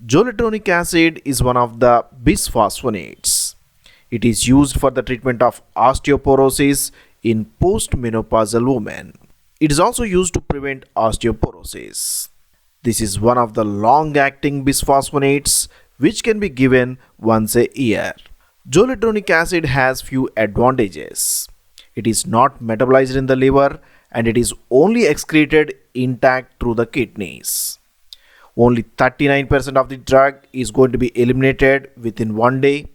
Zoledronic acid is one of the bisphosphonates. It is used for the treatment of osteoporosis in postmenopausal women. It is also used to prevent osteoporosis. This is one of the long-acting bisphosphonates which can be given once a year. Zoledronic acid has few advantages. It is not metabolized in the liver and it is only excreted intact through the kidneys. Only 39% of the drug is going to be eliminated within one day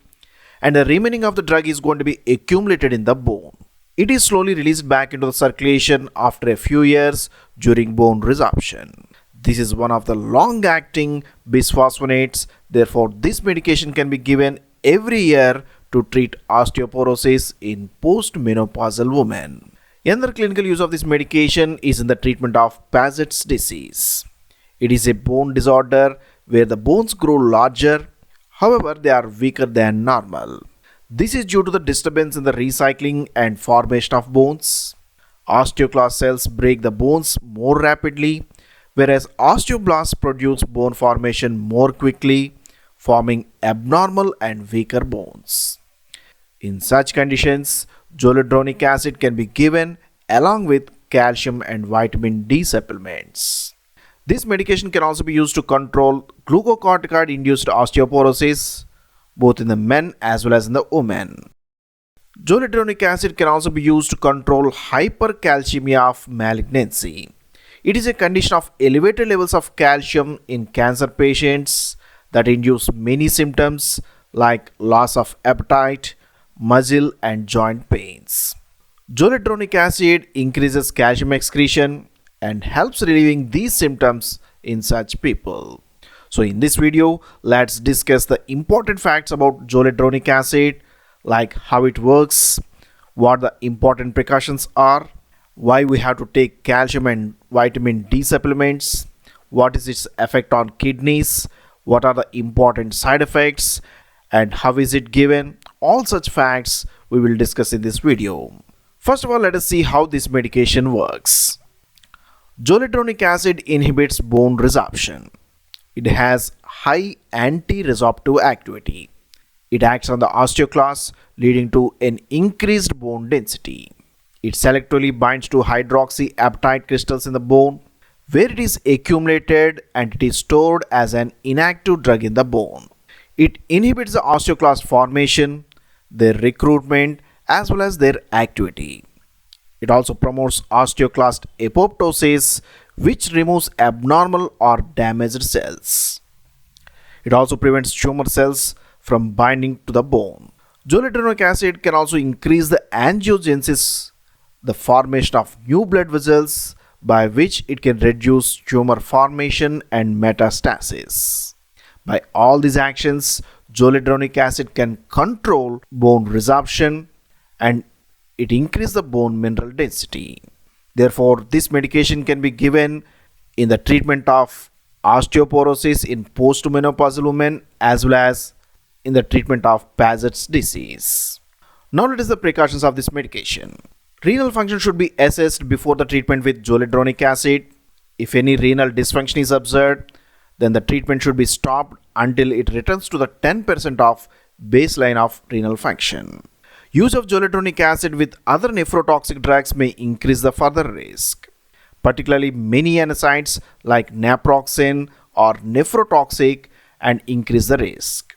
and the remaining of the drug is going to be accumulated in the bone. It is slowly released back into the circulation after a few years during bone resorption. This is one of the long-acting bisphosphonates. Therefore, this medication can be given every year to treat osteoporosis in postmenopausal women. Another clinical use of this medication is in the treatment of Paget's disease. It is a bone disorder where the bones grow larger, however they are weaker than normal. This is due to the disturbance in the recycling and formation of bones. Osteoclast cells break the bones more rapidly, whereas osteoblasts produce bone formation more quickly, forming abnormal and weaker bones. In such conditions, zoledronic acid can be given along with calcium and vitamin D supplements. This medication can also be used to control glucocorticoid-induced osteoporosis, both in the men as well as in the women. Zoledronic acid can also be used to control hypercalcemia of malignancy. It is a condition of elevated levels of calcium in cancer patients that induce many symptoms like loss of appetite, muscle and joint pains. Zoledronic acid increases calcium excretion and helps relieving these symptoms in such people. So in this video, let's discuss the important facts about zoledronic acid, like how it works, what the important precautions are, why we have to take calcium and vitamin D supplements, what is its effect on kidneys, what are the important side effects, and how is it given. All such facts we will discuss in this video. First of all, let us see how this medication works. Zoledronic acid inhibits bone resorption. It has high anti-resorptive activity. It acts on the osteoclast, leading to an increased bone density. It selectively binds to hydroxyapatite crystals in the bone, where it is accumulated and it is stored as an inactive drug in the bone. It inhibits the osteoclast formation, their recruitment, as well as their activity. It also promotes osteoclast apoptosis, which removes abnormal or damaged cells. It also prevents tumor cells from binding to the bone. Zoledronic acid can also increase the angiogenesis, the formation of new blood vessels, by which it can reduce tumor formation and metastasis. By all these actions, zoledronic acid can control bone resorption and it increases the bone mineral density. Therefore, this medication can be given in the treatment of osteoporosis in postmenopausal women as well as in the treatment of Paget's disease. Now let us the precautions of this medication. Renal function should be assessed before the treatment with zoledronic acid. If any renal dysfunction is observed, then the treatment should be stopped until it returns to the 10% of baseline of renal function. Use of zoledronic acid with other nephrotoxic drugs may increase the further risk. Particularly many NSAIDs like naproxen are nephrotoxic and increase the risk.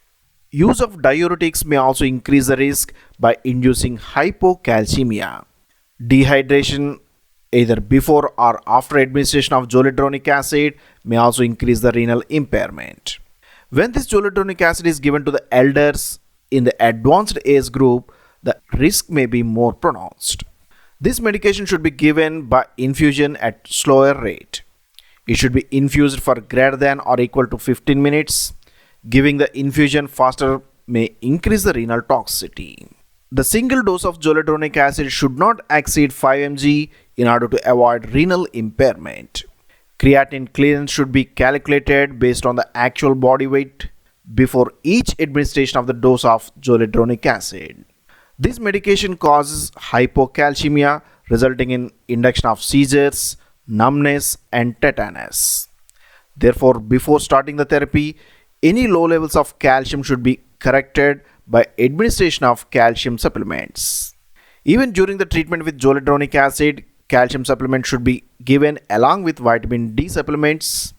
Use of diuretics may also increase the risk by inducing hypocalcemia. Dehydration either before or after administration of zoledronic acid may also increase the renal impairment. When this zoledronic acid is given to the elders in the advanced age group, the risk may be more pronounced. This medication should be given by infusion at slower rate. It should be infused for greater than or equal to 15 minutes. Giving the infusion faster may increase the renal toxicity. The single dose of zoledronic acid should not exceed 5 mg in order to avoid renal impairment. Creatinine clearance should be calculated based on the actual body weight before each administration of the dose of zoledronic acid. This medication causes hypocalcemia, resulting in induction of seizures, numbness, and tetanus. Therefore, before starting the therapy, Any low levels of calcium should be corrected by administration of calcium supplements. Even during the treatment with zoledronic acid, calcium supplement should be given along with vitamin D supplements.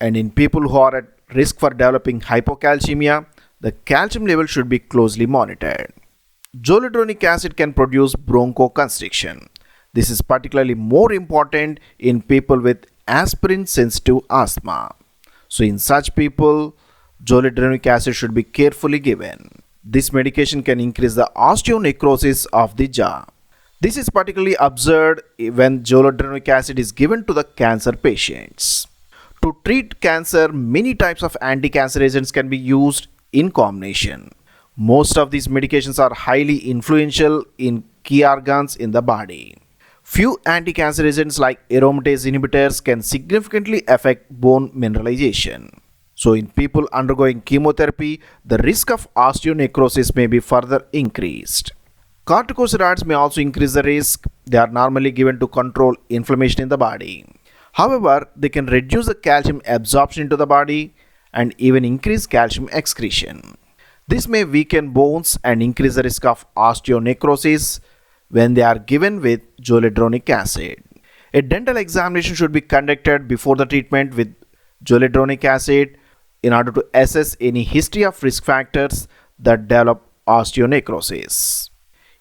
And in people who are at risk for developing hypocalcemia, the calcium level should be closely monitored. Zoledronic acid can produce bronchoconstriction. This is particularly more important in people with aspirin sensitive asthma. So in such people, zoledronic acid should be carefully given. This medication can increase the osteonecrosis of the jaw. This is particularly observed when zoledronic acid is given to the cancer patients. To treat cancer, many types of anti-cancer agents can be used in combination. Most of these medications are highly influential in key organs in the body. Few anti-cancer agents like aromatase inhibitors can significantly affect bone mineralization. So in people undergoing chemotherapy, the risk of osteonecrosis may be further increased. Corticosteroids may also increase the risk. They are normally given to control inflammation in the body. However, they can reduce the calcium absorption into the body and even increase calcium excretion. This may weaken bones and increase the risk of osteonecrosis when they are given with zoledronic acid. A dental examination should be conducted before the treatment with zoledronic acid in order to assess any history of risk factors that develop osteonecrosis.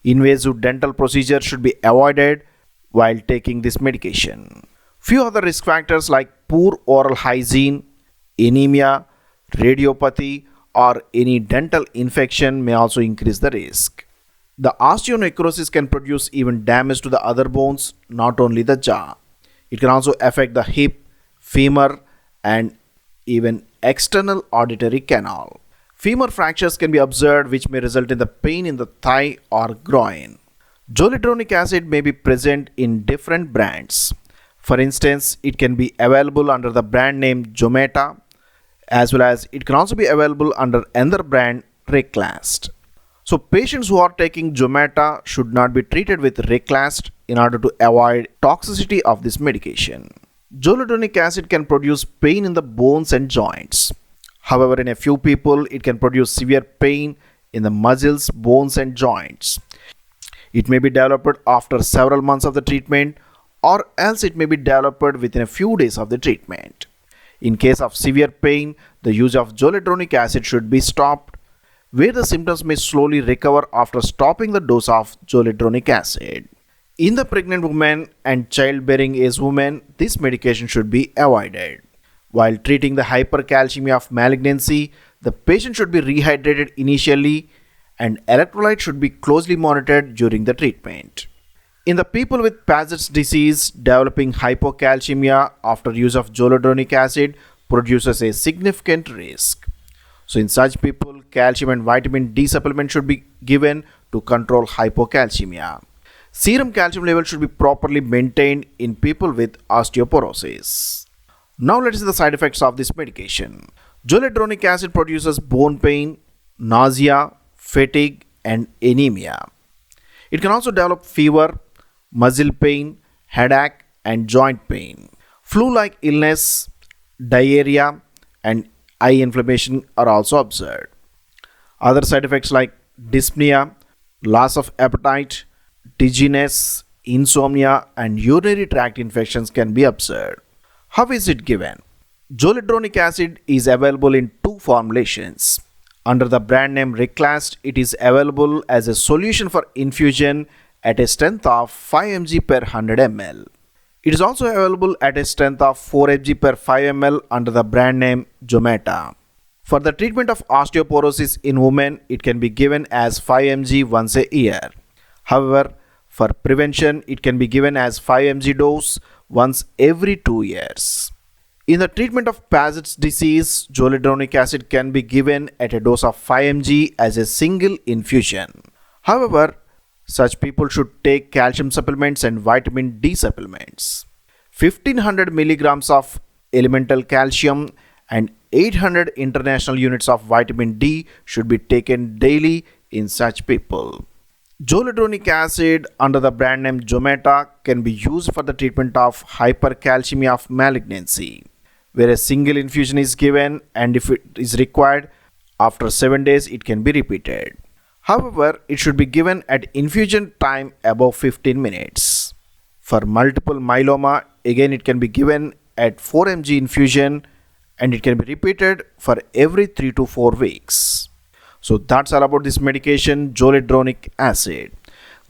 Invasive dental procedures should be avoided while taking this medication. Few other risk factors like poor oral hygiene, anemia, radiopathy, or any dental infection may also increase the risk. The osteonecrosis can produce even damage to the other bones, not only the jaw. It can also affect the hip, femur, and even external auditory canal. Femur fractures can be observed, which may result in the pain in the thigh or groin. Zoledronic acid may be present in different brands. For instance, it can be available under the brand name Zometa, as well as it can also be available under another brand, Reclast. So patients who are taking Zometa should not be treated with Reclast in order to avoid toxicity of this medication. Zoledronic acid can produce pain in the bones and joints. However, in a few people, it can produce severe pain in the muscles, bones, and joints. It may be developed after several months of the treatment, or else it may be developed within a few days of the treatment. In case of severe pain, the use of zoledronic acid should be stopped, where the symptoms may slowly recover after stopping the dose of zoledronic acid. In the pregnant woman and childbearing age women, this medication should be avoided. While treating the hypercalcemia of malignancy, the patient should be rehydrated initially and electrolyte should be closely monitored during the treatment. In the people with Paget's disease, developing hypocalcemia after use of zoledronic acid produces a significant risk. So in such people, calcium and vitamin D supplement should be given to control hypocalcemia. Serum calcium level should be properly maintained in people with osteoporosis. Now let's see the side effects of this medication. Zoledronic acid produces bone pain, nausea, fatigue, and anemia. It can also develop fever, muscle pain, headache, and joint pain. Flu-like illness, diarrhea, and eye inflammation are also observed. Other side effects like dyspnea, loss of appetite, dizziness, insomnia, and urinary tract infections can be observed. How is it given? Zoledronic acid is available in two formulations. Under the brand name Reclast, it is available as a solution for infusion at a strength of 5 mg per 100 ml. It is also available at a strength of 4 mg per 5 ml under the brand name Zometa. For the treatment of osteoporosis in women, it can be given as 5 mg once a year. However, for prevention, it can be given as 5 mg dose once every 2 years. In the treatment of Paget's disease, zoledronic acid can be given at a dose of 5 mg as a single infusion. However, such people should take calcium supplements and vitamin D supplements. 1500 milligrams of elemental calcium and 800 international units of vitamin D should be taken daily in such people. Zoledronic acid under the brand name Zometa can be used for the treatment of hypercalcemia of malignancy. where a single infusion is given, and if it is required, after 7 days it can be repeated. However, it should be given at infusion time above 15 minutes. For multiple myeloma, again it can be given at 4 mg infusion, and it can be repeated for every 3 to 4 weeks. So that's all about this medication, zoledronic acid.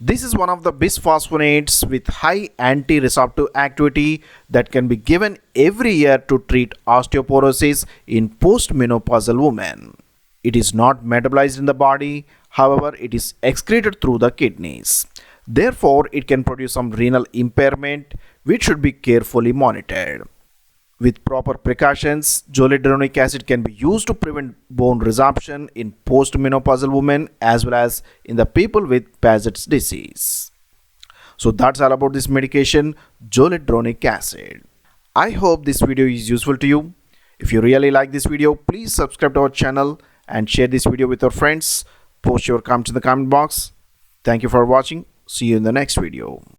This is one of the bisphosphonates with high anti-resorptive activity that can be given every year to treat osteoporosis in postmenopausal women. It is not metabolized in the body, however, it is excreted through the kidneys. Therefore, it can produce some renal impairment, which should be carefully monitored. With proper precautions, zoledronic acid can be used to prevent bone resorption in postmenopausal women as well as in the people with Paget's disease. So that's all about this medication, zoledronic acid. I hope this video is useful to you. If you really like this video, please subscribe to our channel and share this video with your friends. Post your comments in the comment box. Thank you for watching. See you in the next video.